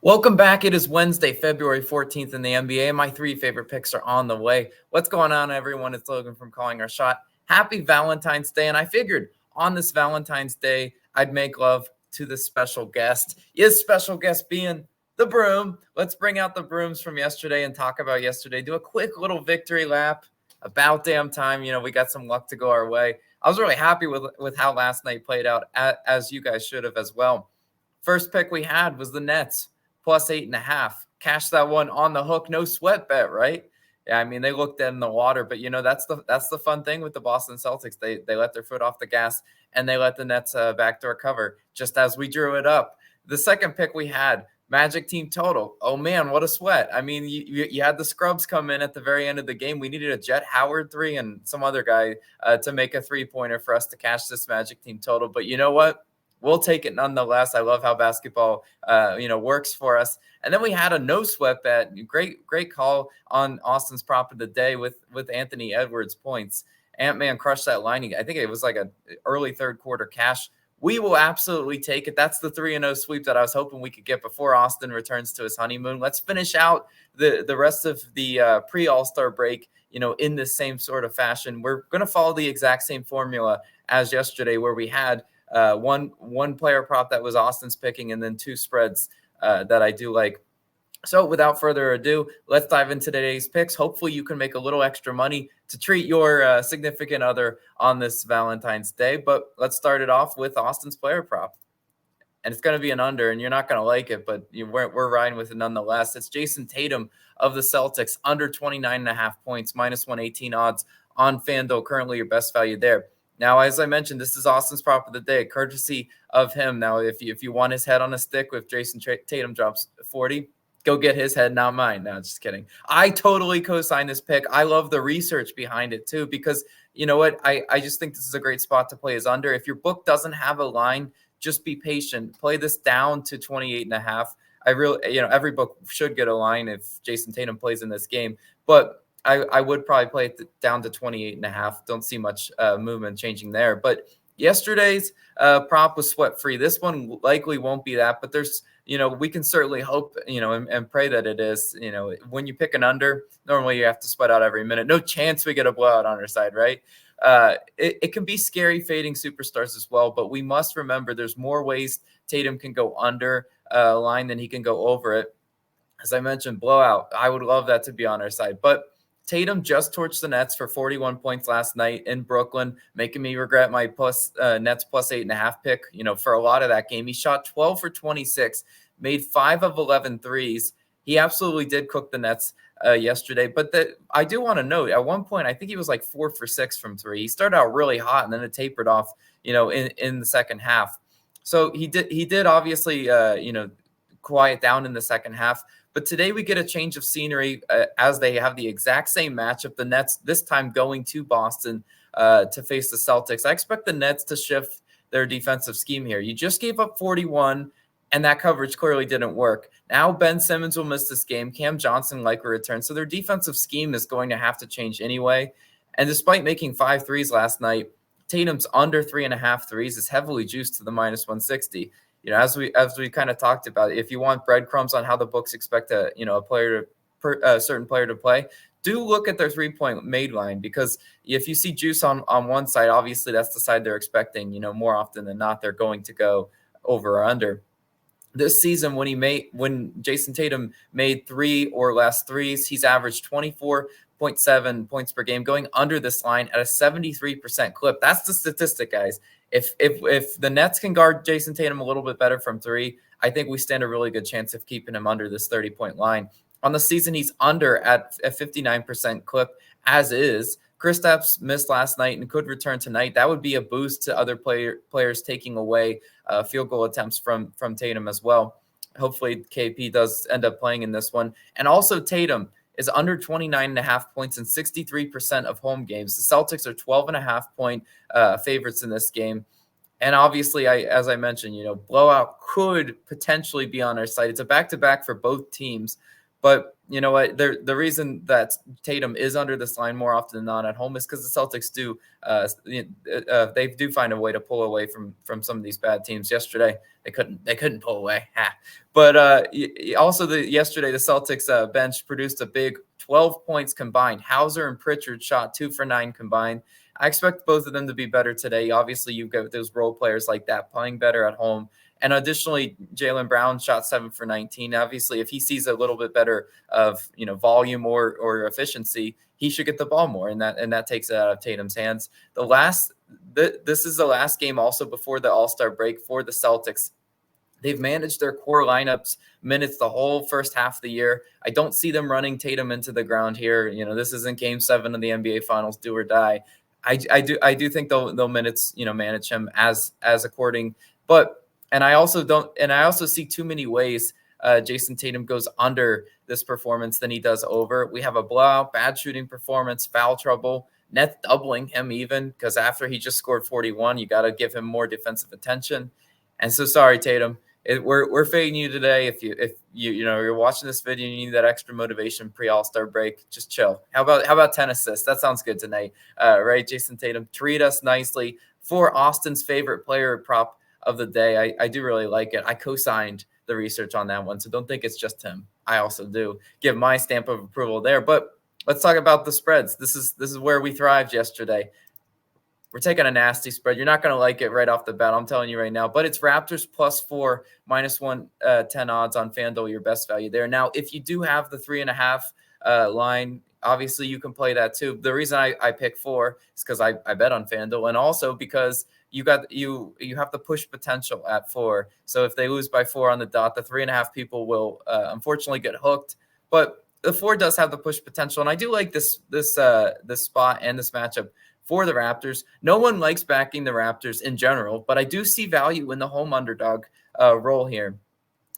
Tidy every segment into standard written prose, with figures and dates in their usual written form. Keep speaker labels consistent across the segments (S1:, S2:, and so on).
S1: Welcome back. It is Wednesday, February 14th in the NBA. My three favorite picks are on the way. What's going on, everyone? It's Logan from Calling Our Shot. Happy Valentine's Day. And I figured on this Valentine's Day, I'd make love to the special guest. His special guest being the broom. Let's bring out the brooms from yesterday and talk about yesterday. Do a quick little victory lap. About damn time. We got some luck to go our way. I was really happy with how last night played out, as you guys should have as well. First pick we had was the Nets. Plus 8.5. Cash that one on the hook. No sweat bet, right? Yeah, I mean, they looked dead in the water, but that's the fun thing with the Boston Celtics. They let their foot off the gas and they let the Nets backdoor cover just as we drew it up. The second pick we had, Magic team total. Oh man, what a sweat. I mean, you had the scrubs come in at the very end of the game. We needed a Jet Howard 3 and some other guy to make a 3-pointer for us to cash this Magic team total. But you know what? We'll take it nonetheless. I love how basketball, works for us. And then we had a no sweat bet. Great call on Austin's prop of the day with Anthony Edwards points. Ant-Man crushed that line. I think it was like an early third quarter cash. We will absolutely take it. That's the 3-0 sweep that I was hoping we could get before Austin returns to his honeymoon. Let's finish out the rest of the pre-All-Star break, in this same sort of fashion. We're going to follow the exact same formula as yesterday, where we had one player prop that was Austin's picking, and then two spreads that I do like. So without further ado, let's dive into today's picks. Hopefully you can make a little extra money to treat your significant other on this Valentine's Day. But let's start it off with Austin's player prop. And it's going to be an under, and you're not going to like it, but we're riding with it nonetheless. It's Jason Tatum of the Celtics, under 29.5 points, minus 118 odds on FanDuel, currently your best value there. Now, as I mentioned, this is Austin's prop of the day, courtesy of him. Now, if you want his head on a stick, if Jason Tatum drops 40, go get his head, not mine. No, just kidding. I totally co-sign this pick. I love the research behind it, too, because you know what? I just think this is a great spot to play as under. If your book doesn't have a line, just be patient. Play this down to 28.5. I really, every book should get a line if Jason Tatum plays in this game, but I would probably play it down to 28.5. Don't see much movement changing there. But yesterday's prop was sweat-free. This one likely won't be that, but there's, we can certainly hope, and pray that it is. When you pick an under, normally you have to sweat out every minute. No chance we get a blowout on our side, right? It can be scary fading superstars as well, but we must remember there's more ways Tatum can go under a line than he can go over it. As I mentioned, blowout. I would love that to be on our side, but Tatum just torched the Nets for 41 points last night in Brooklyn, making me regret my Nets plus 8.5 pick. For a lot of that game, he shot 12 for 26, made 5 of 11 threes. He absolutely did cook the Nets yesterday. But I do want to note, at one point, I think he was like 4 for 6 from 3. He started out really hot, and then it tapered off, in the second half. So he did obviously, quiet down in the second half. But today we get a change of scenery as they have the exact same matchup. The Nets this time going to Boston to face the Celtics. I expect the Nets to shift their defensive scheme here. You just gave up 41, and that coverage clearly didn't work. Now Ben Simmons will miss this game. Cam Johnson likely return. So their defensive scheme is going to have to change anyway. And despite making 5 threes last night, Tatum's under 3.5 threes is heavily juiced to the minus 160. As we kind of talked about, if you want breadcrumbs on how the books expect a certain player to play, do look at their 3-point made line, because if you see juice on one side, obviously that's the side they're expecting. More often than not, they're going to go over or under. This season, when Jason Tatum made 3 or less threes, he's averaged 24.7 points per game, going under this line at a 73% clip. That's the statistic, guys. If the Nets can guard Jason Tatum a little bit better from 3, I think we stand a really good chance of keeping him under this 30-point line. On the season, he's under at a 59% clip as is. Kristaps missed last night and could return tonight. That would be a boost to other players taking away field goal attempts from Tatum as well. Hopefully KP does end up playing in this one. And also Tatum is under 29.5 points in 63% of home games. The Celtics are 12.5-point favorites in this game. And obviously, as I mentioned, blowout could potentially be on our side. It's a back-to-back for both teams. But you know what? The reason that Tatum is under this line more often than not at home is because the Celtics they do find a way to pull away from some of these bad teams. Yesterday they couldn't pull away. But also yesterday the Celtics bench produced a big 12 points combined. Hauser and Pritchard shot 2 for 9 combined. I expect both of them to be better today. Obviously, you've got those role players like that playing better at home. And additionally, Jaylen Brown shot 7 for 19. Obviously, if he sees a little bit better of volume or efficiency, he should get the ball more, and that takes it out of Tatum's hands. This is the last game also before the All-Star break for the Celtics. They've managed their core lineups minutes the whole first half of the year. I don't see them running Tatum into the ground here. This isn't Game 7 of the NBA Finals, do or die. I do think they'll minutes manage him as according, but. And I also see too many ways Jason Tatum goes under this performance than he does over. We have a blowout, bad shooting performance, foul trouble, Nets doubling him even, because after he just scored 41, you got to give him more defensive attention. And so sorry, Tatum. We're fading you today. If you're watching this video and you need that extra motivation pre-All-Star break, just chill. How about 10 assists? That sounds good tonight. Right, Jason Tatum? Treat us nicely for Austin's favorite player prop of the day. I do really like it. I co-signed the research on that one, so don't think it's just him. I also do give my stamp of approval there. But let's talk about the spreads. This is where we thrived yesterday. We're taking a nasty spread. You're not going to like it right off the bat, I'm telling you right now. But it's Raptors +4, -110 odds on FanDuel, your best value there. Now, if you do have the 3.5 line, obviously you can play that too. The reason I pick 4 is because I bet on FanDuel, and also because you have the push potential at 4. So if they lose by 4 on the dot, the 3.5 people will unfortunately get hooked. But the 4 does have the push potential, and I do like this spot and this matchup for the Raptors. No one likes backing the Raptors in general, but I do see value in the home underdog role here.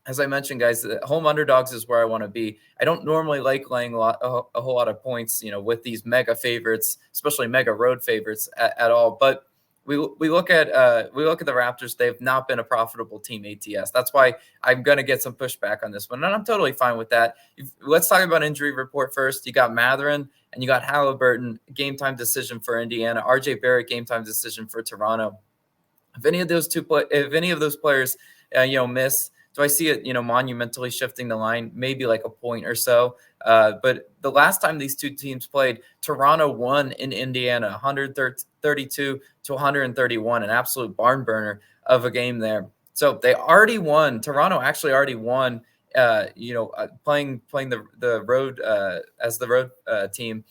S1: As I mentioned, guys, home underdogs is where I want to be. I don't normally like laying a whole lot of points, with these mega favorites, especially mega road favorites at all. But we look at the Raptors. They've not been a profitable team ATS. That's why I'm going to get some pushback on this one, and I'm totally fine with that. Let's talk about injury report first. You got Mathurin and you got Halliburton, game time decision for Indiana. RJ Barrett, game time decision for Toronto. If any of those players, miss, do I see it, monumentally shifting the line, maybe like a point or so. But the last time these two teams played, Toronto won in Indiana, 132 to 131, an absolute barn burner of a game there. So they already won. Toronto actually already won, playing the road as the road team.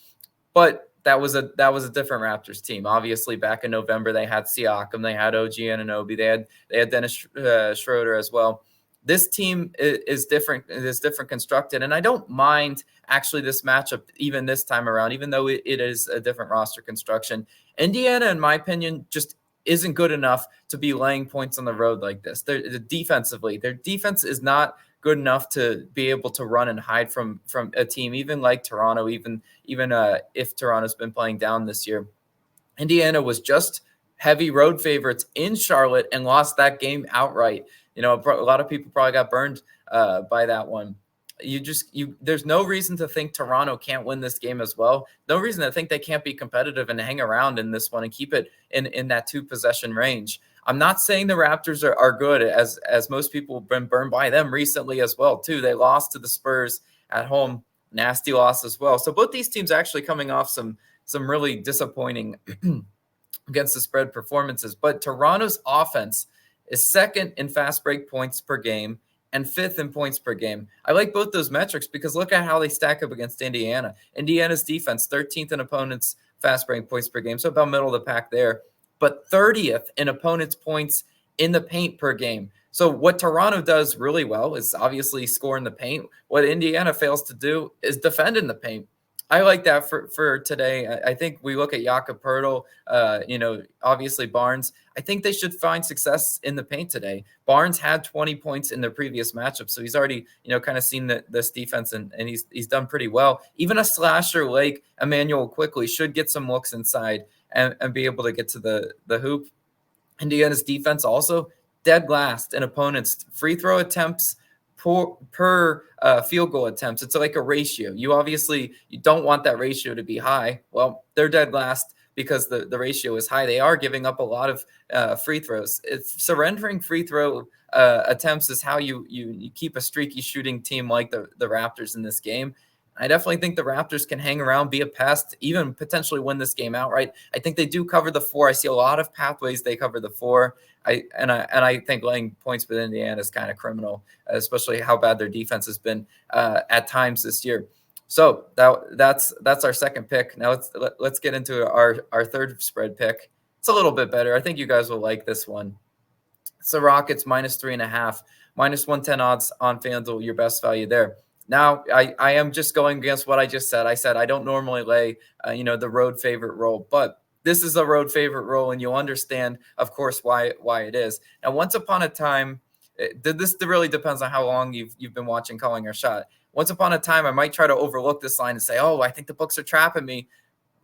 S1: But that was a different Raptors team. Obviously, back in November, they had Siakam, they had OG Anunoby, they had Dennis Schroeder as well. This team is different. It is different constructed, and I don't mind actually this matchup even this time around, even though it is a different roster construction. Indiana, in my opinion, just isn't good enough to be laying points on the road like this. Defensively, their defense is not good enough to be able to run and hide from a team even like Toronto, even if Toronto's been playing down this year. Indiana was just heavy road favorites in Charlotte and lost that game outright. A lot of people probably got burned by that one. There's no reason to think Toronto can't win this game as well. No reason to think they can't be competitive and hang around in this one and keep it in that 2-possession range. I'm not saying the Raptors are good, as most people have been burned by them recently as well, too. They lost to the Spurs at home, nasty loss as well. So both these teams actually coming off some really disappointing against the spread performances. But Toronto's offense is second in fast break points per game and 5th in points per game. I like both those metrics because look at how they stack up against Indiana. Indiana's defense, 13th in opponents' fast break points per game, so about middle of the pack there, but 30th in opponents' points in the paint per game. So what Toronto does really well is obviously score in the paint. What Indiana fails to do is defend in the paint. I like that for today. I think we look at Jakob Poeltl, obviously Barnes. I think they should find success in the paint today. Barnes had 20 points in their previous matchup, so he's already, kind of seen this defense, and he's done pretty well. Even a slasher like Emmanuel quickly should get some looks inside and be able to get to the hoop. Indiana's defense also dead last in opponents' free throw attempts per field goal attempts. It's like a ratio. You don't want that ratio to be high. Well, they're dead last because the ratio is high. They are giving up a lot of free throws. It's surrendering free throw attempts is how you keep a streaky shooting team like the Raptors in this game. I definitely think the Raptors can hang around, be a pest, even potentially win this game outright. I think they do cover the 4. I see a lot of pathways they cover the 4. I think laying points with Indiana is kind of criminal, especially how bad their defense has been at times this year. So that's our second pick. Now let's get into our third spread pick. It's a little bit better. I think you guys will like this one. It's the Rockets -3.5, -110 odds on FanDuel, your best value there. Now, I am just going against what I just said. I said I don't normally lay, the road favorite role, but this is a road favorite role, and you'll understand, of course, why it is. Now, once upon a time, this really depends on how long you've been watching Calling Our Shot. Once upon a time, I might try to overlook this line and say, oh, I think the books are trapping me,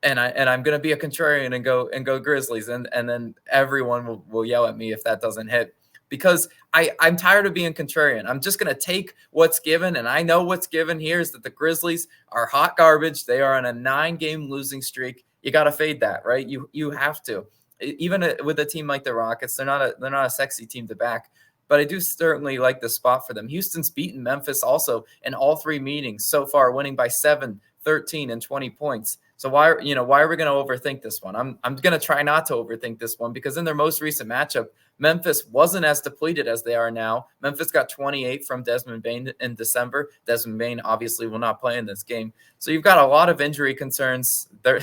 S1: and I'm going to be a contrarian and go Grizzlies, and then everyone will yell at me if that doesn't hit. Because I'm tired of being contrarian. I'm just going to take what's given, and I know what's given here is that the Grizzlies are hot garbage. They are on a 9-game losing streak. You got to fade that, right? You have to. Even with a team like the Rockets, they're not a sexy team to back, but I do certainly like the spot for them. Houston's beaten Memphis also in all 3 meetings so far, winning by 7, 13, and 20 points. So why are we going to overthink this one? I'm going to try not to overthink this one because in their most recent matchup, Memphis wasn't as depleted as they are now. Memphis got 28 from Desmond Bane in December. Desmond Bane obviously will not play in this game. So you've got a lot of injury concerns. They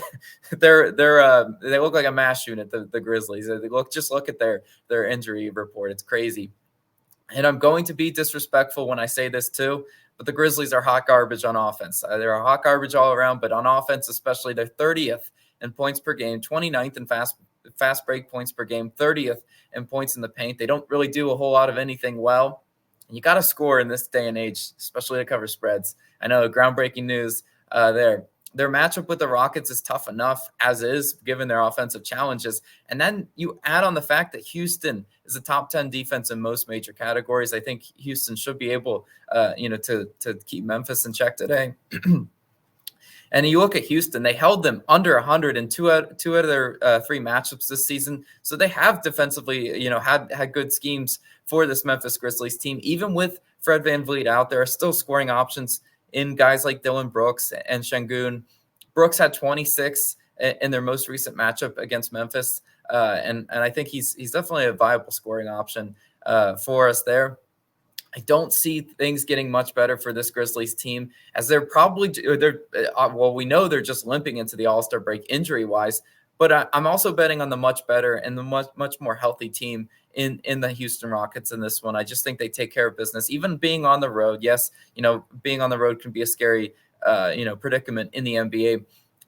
S1: look like a mash unit, the Grizzlies. Just look at their injury report. It's crazy. And I'm going to be disrespectful when I say this too, but the Grizzlies are hot garbage on offense. They're hot garbage all around, but on offense especially, they're 30th in points per game, 29th in fast break points per game, 30th in points in the paint. They don't really do a whole lot of anything well. You got to score in this day and age, especially to cover spreads. I know, groundbreaking news there. Their matchup with the Rockets is tough enough as is, given their offensive challenges. And then you add on the fact that Houston is a top 10 defense in most major categories. I think Houston should be able, to keep Memphis in check today. And you look at Houston, they held them under 100 in two out of their 3 matchups this season. So they have defensively, had good schemes for this Memphis Grizzlies team. Even with Fred VanVleet out, there are still scoring options in guys like Dylan Brooks and Şengün. Brooks had 26 in their most recent matchup against Memphis. And I think he's definitely a viable scoring option for us there. I don't see things getting much better for this Grizzlies team as we know they're just limping into the All-Star break injury-wise, but I'm also betting on the much better and the much more healthy team in the Houston Rockets in this one. I just think they take care of business, even being on the road. Yes, being on the road can be a scary, predicament in the NBA.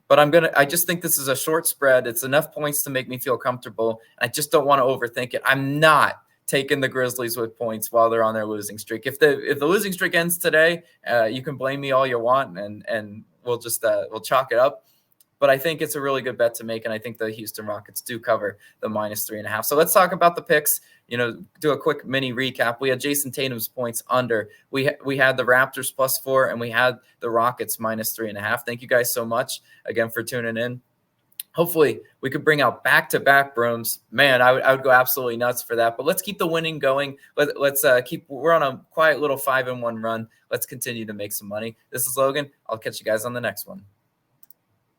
S1: But I just think this is a short spread. It's enough points to make me feel comfortable. I just don't want to overthink it. I'm not taking the Grizzlies with points while they're on their losing streak. If the losing streak ends today, you can blame me all you want, and we'll just we'll chalk it up. But I think it's a really good bet to make, and I think the Houston Rockets do cover the -3.5. So let's talk about the picks. Do a quick mini recap. We had Jason Tatum's points under. We had the Raptors +4, and we had the Rockets -3.5. Thank you guys so much again for tuning in. Hopefully we could bring out back-to-back brooms. Man, I would go absolutely nuts for that. But let's keep the winning going. We're on a quiet little 5-1 run. Let's continue to make some money. This is Logan. I'll catch you guys on the next one.